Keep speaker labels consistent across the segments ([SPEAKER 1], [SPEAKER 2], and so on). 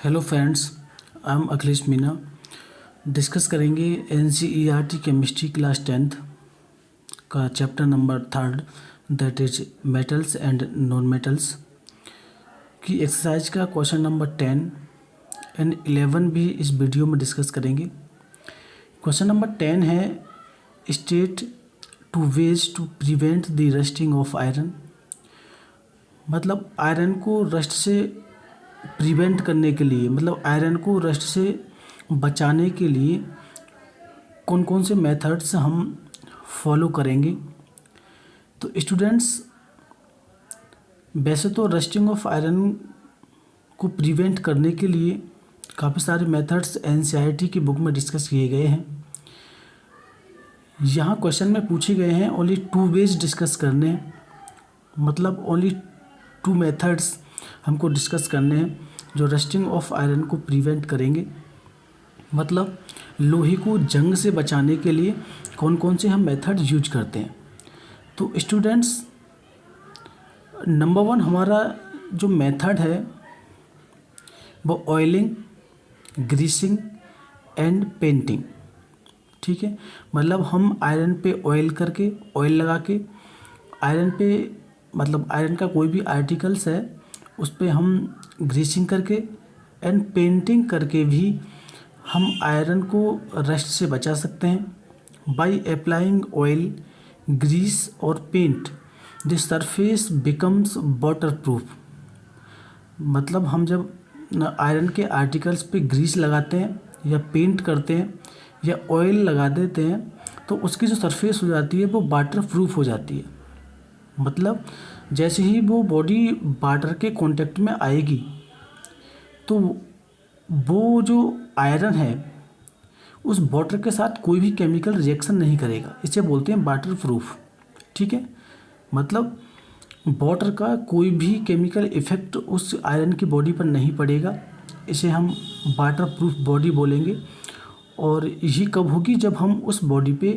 [SPEAKER 1] Hello friends, I am Akhilesh Meena. Discuss करेंगे NCERT chemistry class 10th का chapter number 3 that is metals and non metals की exercise का question number 10 and 11 भी इस video में discuss करेंगे। क्वेश्चन नंबर 10 है state two ways to prevent the rusting of iron. मतलब आयरन को रस्ट से प्रिवेंट करने के लिए, मतलब आयरन को रस्ट से बचाने के लिए कौन कौन से मेथड्स हम फॉलो करेंगे। तो स्टूडेंट्स, वैसे तो रस्टिंग ऑफ आयरन को प्रिवेंट करने के लिए काफ़ी सारे मेथड्स NCERT की बुक में डिस्कस किए गए हैं। यहाँ क्वेश्चन में पूछे गए हैं ओनली 2 वेज डिस्कस करने हैं, मतलब ओनली 2 मेथड्स हमको डिस्कस करने हैं जो रस्टिंग ऑफ आयरन को प्रिवेंट करेंगे। मतलब लोहे को जंग से बचाने के लिए कौन कौन से हम मेथड यूज करते हैं। तो स्टूडेंट्स, नंबर 1 हमारा जो मेथड है वो ऑयलिंग, ग्रीसिंग एंड पेंटिंग। ठीक है, मतलब हम आयरन पे ऑयल करके, ऑयल लगा के आयरन पे, मतलब आयरन का कोई भी आर्टिकल्स है उस पर हम ग्रीसिंग करके एंड पेंटिंग करके भी हम आयरन को रस्ट से बचा सकते हैं। बाय अप्लाइंग ऑयल, ग्रीस और paint the surface becomes waterproof. मतलब हम जब आयरन के आर्टिकल्स पे ग्रीस लगाते हैं या पेंट करते हैं या ऑयल लगा देते हैं तो उसकी जो सरफेस हो जाती है वो वाटरप्रूफ हो जाती है। मतलब जैसे ही वो बॉडी वाटर के कांटेक्ट में आएगी तो वो जो आयरन है उस वाटर के साथ कोई भी केमिकल रिएक्शन नहीं करेगा, इसे बोलते हैं वाटरप्रूफ। ठीक है, मतलब वाटर का कोई भी केमिकल इफेक्ट उस आयरन की बॉडी पर नहीं पड़ेगा, इसे हम वाटरप्रूफ बॉडी बोलेंगे। और ये कब होगी, जब हम उस बॉडी पे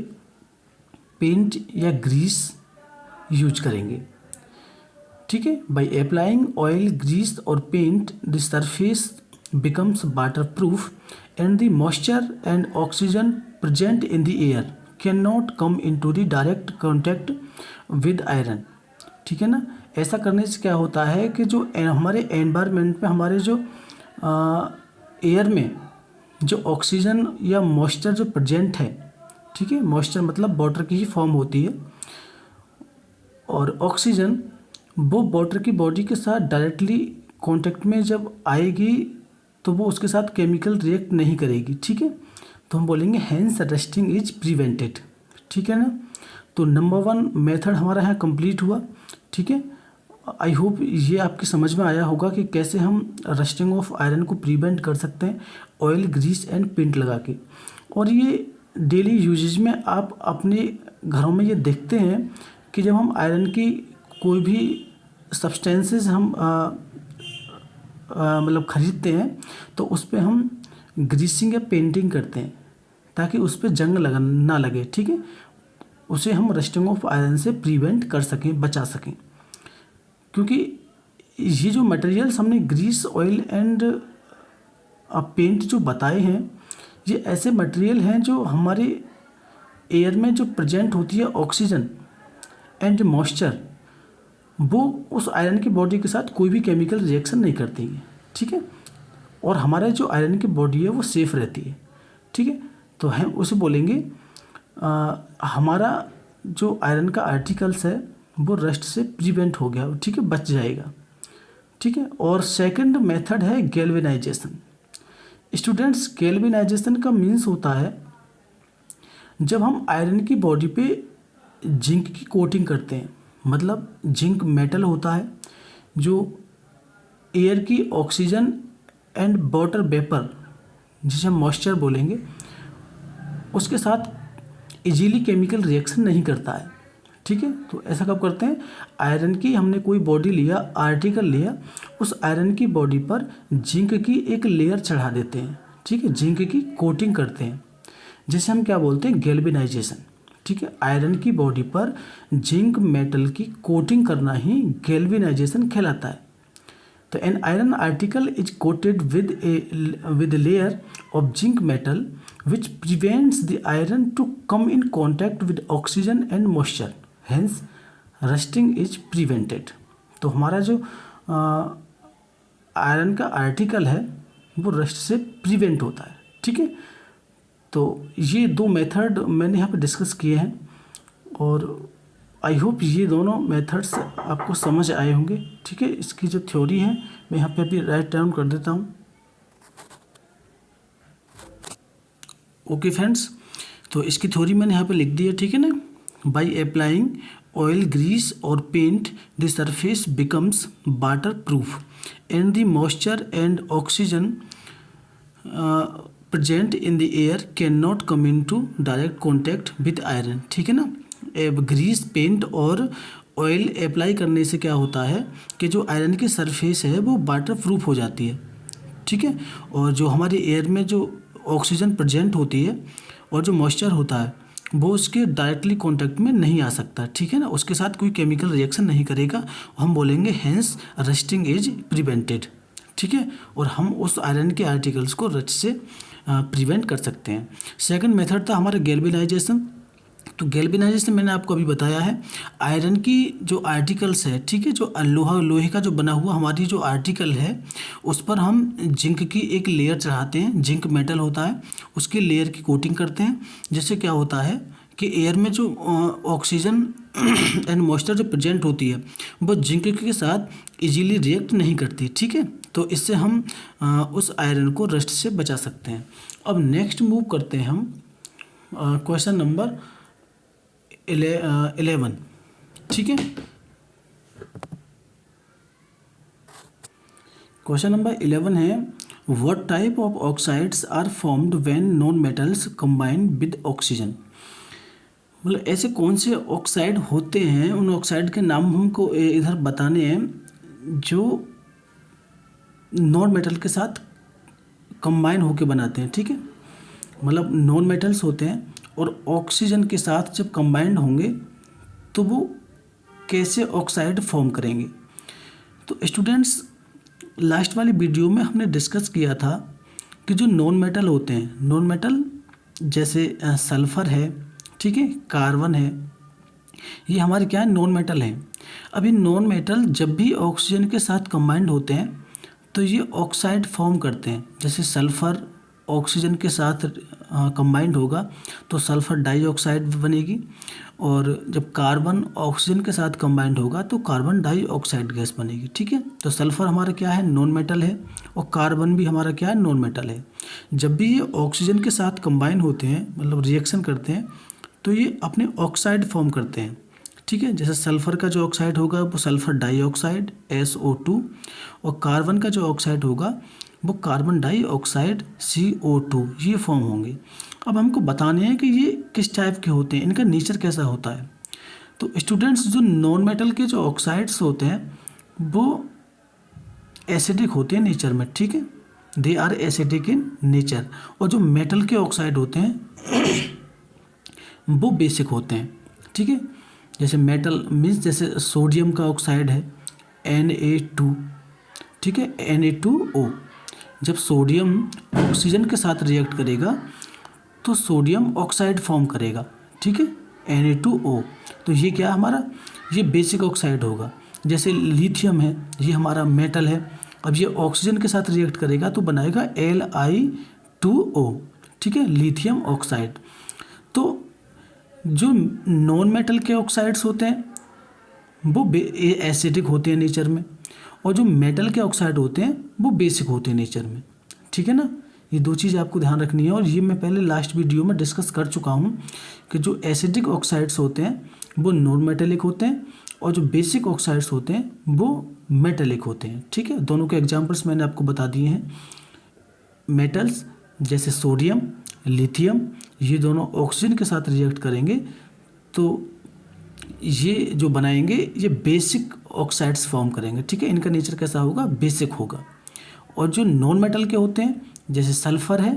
[SPEAKER 1] पेंट या ग्रीस यूज करेंगे। ठीक है, बाय अप्लाइंग ऑयल, ग्रीस और paint the surface becomes waterproof and the moisture and oxygen present in the air can not come into the direct contact with iron. ठीक है ना, ऐसा करने से क्या होता है कि जो हमारे एनवायरनमेंट में, हमारे जो एयर में जो ऑक्सीजन या मॉइस्चर जो प्रेजेंट है, ठीक है, मॉइस्चर मतलब वाटर की ही फॉर्म होती है, और ऑक्सीजन वो वाटर की बॉडी के साथ डायरेक्टली कांटेक्ट में जब आएगी तो वो उसके साथ केमिकल रिएक्ट नहीं करेगी। ठीक है, तो हम बोलेंगे हैंस रस्टिंग इज प्रिवेंटेड। ठीक है ना, तो नंबर 1 मेथड हमारा यहाँ कंप्लीट हुआ। ठीक है, आई होप ये आपकी समझ में आया होगा कि कैसे हम रस्टिंग ऑफ आयरन को प्रिवेंट कर सकते हैं ऑयल, ग्रीस एंड पेंट लगा के। और ये डेली यूजेज में आप अपने घरों में ये देखते हैं कि जब हम आयरन की कोई भी सब्सटेंसेस हम मतलब ख़रीदते हैं तो उस पर हम ग्रीसिंग या पेंटिंग करते हैं ताकि उस पर जंग ना लगे। ठीक है, उसे हम रस्टिंग ऑफ आयरन से प्रिवेंट कर सकें, बचा सकें। क्योंकि ये जो मटेरियल्स हमने ग्रीस, ऑयल एंड पेंट जो बताए हैं, ये ऐसे मटेरियल हैं जो हमारे एयर में जो प्रेजेंट होती है ऑक्सीजन एंड मॉइस्चर, वो उस आयरन की बॉडी के साथ कोई भी केमिकल रिएक्शन नहीं करती है। ठीक है, और हमारा जो आयरन की बॉडी है वो सेफ रहती है। ठीक है, तो हम उसे बोलेंगे हमारा जो आयरन का आर्टिकल्स है वो रस्ट से प्रिवेंट हो गया। ठीक है, बच जाएगा। ठीक है, और सेकंड मेथड है गैल्वेनाइजेशन। स्टूडेंट्स, गैल्वेनाइजेशन का मीन्स होता है जब हम आयरन की बॉडी पे जिंक की कोटिंग करते हैं। मतलब जिंक मेटल होता है जो एयर की ऑक्सीजन एंड वाटर वेपर, जिसे हम मॉइस्चर बोलेंगे, उसके साथ इजीली केमिकल रिएक्शन नहीं करता है। ठीक है, तो ऐसा कब करते हैं, आयरन की हमने कोई बॉडी लिया, आर्टिकल लिया, उस आयरन की बॉडी पर जिंक की एक लेयर चढ़ा देते हैं। ठीक है, जिंक की कोटिंग करते हैं, जिसे हम क्या बोलते हैं, गैल्वेनाइजेशन। ठीक है, आयरन की बॉडी पर जिंक मेटल की कोटिंग करना ही गैल्वेनाइजेशन कहलाता है। तो an iron article is coated with layer of zinc metal which prevents the iron to come in contact with oxygen and moisture, hence rusting is prevented. तो हमारा जो iron का article है वो रस्ट से प्रिवेंट होता है। ठीक है, तो ये दो मेथड मैंने यहाँ पे डिस्कस किए हैं और आई होप ये दोनों मेथड्स आपको समझ आए होंगे। ठीक है, इसकी जो थ्योरी है मैं यहाँ पे अभी राइट डाउन कर देता हूँ। ओके फ्रेंड्स, तो इसकी थ्योरी मैंने यहाँ पे लिख दी है। ठीक है ना, बाई अप्लाइंग ऑयल, ग्रीस और paint the surface becomes waterproof and the moisture and oxygen present in the air can not come into direct contact with iron. ठीक है ना, ग्रीस, पेंट और ऑयल अप्लाई करने से क्या होता है कि जो आयरन की सरफेस है वो वाटर प्रूफ हो जाती है। ठीक है, और जो हमारे एयर में जो ऑक्सीजन प्रेजेंट होती है और जो मॉइस्चर होता है वो उसके डायरेक्टली कांटेक्ट में नहीं आ सकता। ठीक है ना, उसके साथ कोई केमिकल रिएक्शन नहीं करेगा। हम बोलेंगे हेंस रस्टिंग इज प्रिवेंटेड। ठीक है, और हम उस आयरन के आर्टिकल्स को रस्ट से प्रिवेंट कर सकते हैं। सेकंड मेथड था हमारा गैल्वेनाइजेशन। तो गैल्वेनाइजेशन मैंने आपको अभी बताया है, आयरन की जो आर्टिकल्स है, ठीक है, जो लोहे का जो बना हुआ हमारी जो आर्टिकल है उस पर हम जिंक की एक लेयर चढ़ाते हैं। जिंक मेटल होता है, उसकी लेयर की कोटिंग करते हैं, जिससे क्या होता है कि एयर में जो ऑक्सीजन एंड मॉइस्चर जो प्रेजेंट होती है वो जिंक के साथ इजीली रिएक्ट नहीं करती। ठीक है, तो इससे हम उस आयरन को रस्ट से बचा सकते हैं। अब नेक्स्ट मूव करते हैं हम क्वेश्चन नंबर 11। ठीक है, क्वेश्चन नंबर 11 है, what type of oxides are formed when non metals combine with oxygen. मतलब ऐसे कौन से ऑक्साइड होते हैं, उन ऑक्साइड के नाम हमको इधर बताने हैं जो नॉन मेटल के साथ कंबाइन होके बनाते हैं। ठीक है, मतलब नॉन मेटल्स होते हैं और ऑक्सीजन के साथ जब कंबाइंड होंगे तो वो कैसे ऑक्साइड फॉर्म करेंगे। तो स्टूडेंट्स, लास्ट वाली वीडियो में हमने डिस्कस किया था कि जो नॉन मेटल होते हैं, नॉन मेटल जैसे सल्फ़र है, ठीक है, कार्बन है, ये हमारे क्या है, नॉन मेटल हैं। अब ये नॉन मेटल जब भी ऑक्सीजन के साथ कंबाइंड होते हैं तो ये ऑक्साइड फॉर्म करते हैं। जैसे सल्फ़र ऑक्सीजन के साथ कंबाइंड होगा तो सल्फ़र डाइऑक्साइड बनेगी, और जब कार्बन ऑक्सीजन के साथ कंबाइंड होगा तो कार्बन डाइऑक्साइड गैस बनेगी। ठीक है, तो सल्फ़र हमारा क्या है, नॉन मेटल है, और कार्बन भी हमारा क्या है, नॉन मेटल है। जब भी ये ऑक्सीजन के साथ कंबाइन होते हैं, मतलब रिएक्शन करते हैं, तो ये अपने ऑक्साइड फॉर्म करते हैं। ठीक है, जैसे सल्फ़र का जो ऑक्साइड होगा वो सल्फ़र डाइऑक्साइड SO2, और कार्बन का जो ऑक्साइड होगा वो कार्बन डाइऑक्साइड CO2, ये फॉर्म होंगे। अब हमको बताने हैं कि ये किस टाइप के होते हैं, इनका नेचर कैसा होता है। तो स्टूडेंट्स, जो नॉन मेटल के जो ऑक्साइड्स होते हैं वो एसिडिक होते हैं नेचर में। ठीक है, they are acidic in nature. और जो मेटल के ऑक्साइड होते हैं वो बेसिक होते हैं। ठीक है, जैसे मेटल मीन्स जैसे सोडियम का ऑक्साइड है Na2, ठीक है, Na2O। जब सोडियम ऑक्सीजन के साथ रिएक्ट करेगा तो सोडियम ऑक्साइड फॉर्म करेगा। ठीक है, Na2O। तो ये क्या हमारा, ये बेसिक ऑक्साइड होगा। जैसे लिथियम है, ये हमारा मेटल है, अब ये ऑक्सीजन के साथ रिएक्ट करेगा तो बनाएगा Li2O। ठीक है, लिथियम ऑक्साइड। तो जो नॉन मेटल के ऑक्साइड्स होते हैं वो एसिडिक होते हैं नेचर में, और जो मेटल के ऑक्साइड होते हैं वो बेसिक होते हैं नेचर में। ठीक है ना, ये दो चीज़ आपको ध्यान रखनी है। और ये मैं पहले लास्ट वीडियो में डिस्कस कर चुका हूँ कि जो एसिडिक ऑक्साइड्स होते हैं वो नॉन मेटेलिक होते हैं, और जो बेसिक ऑक्साइड्स होते हैं वो मेटेलिक होते हैं। ठीक है, दोनों के एग्जांपल्स मैंने आपको बता दिए हैं। मेटल्स जैसे सोडियम, लिथियम, ये दोनों ऑक्सीजन के साथ रिएक्ट करेंगे तो ये जो बनाएंगे ये बेसिक ऑक्साइड्स फॉर्म करेंगे। ठीक है, इनका नेचर कैसा होगा, बेसिक होगा। और जो नॉन मेटल के होते हैं जैसे सल्फ़र है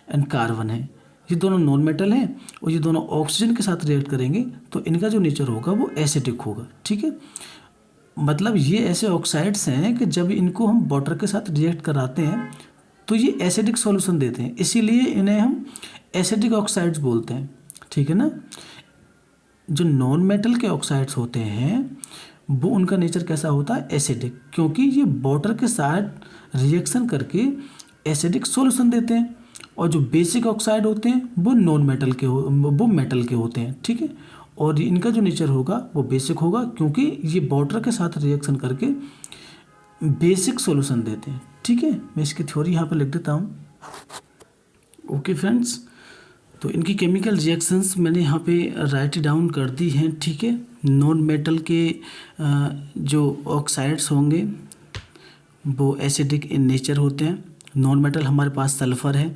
[SPEAKER 1] एंड कार्बन है, ये दोनों नॉन मेटल हैं और ये दोनों ऑक्सीजन के साथ रिएक्ट करेंगे तो इनका जो नेचर होगा वो एसिडिक होगा। ठीक है, मतलब ये ऐसे ऑक्साइड्स हैं कि जब इनको हम वाटर के साथ रिएक्ट कराते हैं तो ये एसिडिक सॉल्यूशन देते हैं, इसीलिए इन्हें हम एसिडिक ऑक्साइड्स बोलते हैं। ठीक है ना। जो नॉन मेटल के ऑक्साइड्स होते हैं वो उनका नेचर कैसा होता है, एसिडिक, क्योंकि ये वाटर के साथ रिएक्शन करके एसिडिक सॉल्यूशन देते हैं। और जो बेसिक ऑक्साइड होते हैं वो नॉन मेटल के वो मेटल के होते हैं। ठीक है। और इनका जो नेचर होगा वो बेसिक होगा, क्योंकि ये वाटर के साथ रिएक्शन करके बेसिक सॉल्यूशन देते हैं। ठीक है। मैं इसकी थ्योरी यहाँ पर लिख देता हूँ। ओके फ्रेंड्स, तो इनकी केमिकल रिएक्शंस मैंने यहाँ पे राइट डाउन कर दी हैं। ठीक है। नॉन मेटल के जो ऑक्साइड्स होंगे वो एसिडिक इन नेचर होते हैं। नॉन मेटल हमारे पास सल्फ़र है,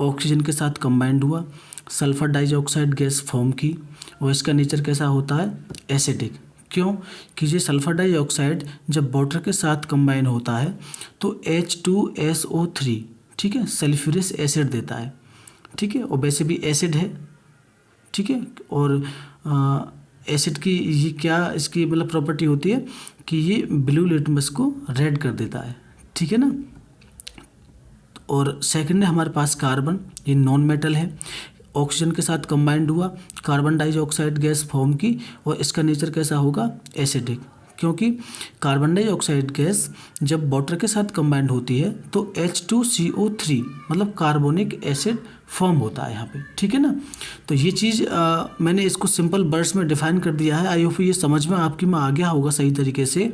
[SPEAKER 1] ऑक्सीजन के साथ कंबाइंड हुआ, सल्फ़र डाइऑक्साइड गैस फॉर्म की, और इसका नेचर कैसा होता है, एसिडिक। क्यों कि ये सल्फ़र डाइऑक्साइड जब वाटर के साथ कंबाइन होता है तो H2SO3, ठीक है, सल्फ्यूरिक एसिड देता है। ठीक है। और वैसे भी एसिड है। ठीक है। और एसिड की ये क्या इसकी मतलब प्रॉपर्टी होती है कि ये ब्लू लिटमस को रेड कर देता है। ठीक है ना। और सेकंड है हमारे पास कार्बन, ये नॉन मेटल है, ऑक्सीजन के साथ कंबाइंड हुआ, कार्बन डाइऑक्साइड गैस फॉर्म की, और इसका नेचर कैसा होगा, एसिडिक, क्योंकि कार्बन डाइऑक्साइड गैस जब वाटर के साथ कंबाइंड होती है तो H2CO3 मतलब कार्बोनिक एसिड फॉर्म होता है यहाँ पे। ठीक है ना। तो ये चीज़ मैंने इसको सिंपल वर्ड्स में डिफाइन कर दिया है। आई होप ये समझ में आपकी में आ गया होगा सही तरीके से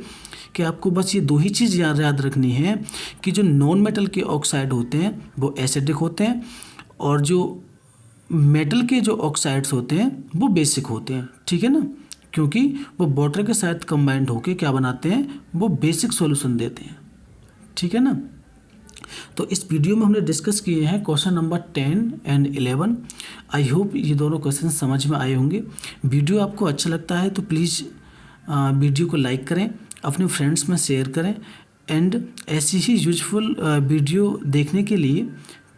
[SPEAKER 1] कि आपको बस ये दो ही चीज़ याद रखनी है कि जो नॉन मेटल के ऑक्साइड होते हैं वो एसिडिक होते हैं, और जो मेटल के जो ऑक्साइड्स होते हैं वो बेसिक होते हैं। ठीक है ना। क्योंकि वो वाटर के साथ कंबाइंड होके क्या बनाते हैं, वो बेसिक सॉल्यूशन देते हैं। ठीक है ना। तो इस वीडियो में हमने डिस्कस किए हैं question number 10 and 11। I hope ये दोनों क्वेश्चन समझ में आए होंगे। वीडियो आपको अच्छा लगता है तो प्लीज़ वीडियो को लाइक करें, अपने फ्रेंड्स में शेयर करें, एंड ऐसी ही यूजफुल वीडियो देखने के लिए,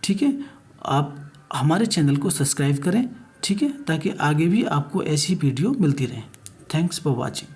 [SPEAKER 1] ठीक है, आप हमारे चैनल को सब्सक्राइब करें। ठीक है, ताकि आगे भी आपको ऐसी वीडियो मिलती रहे। Thanks for watching.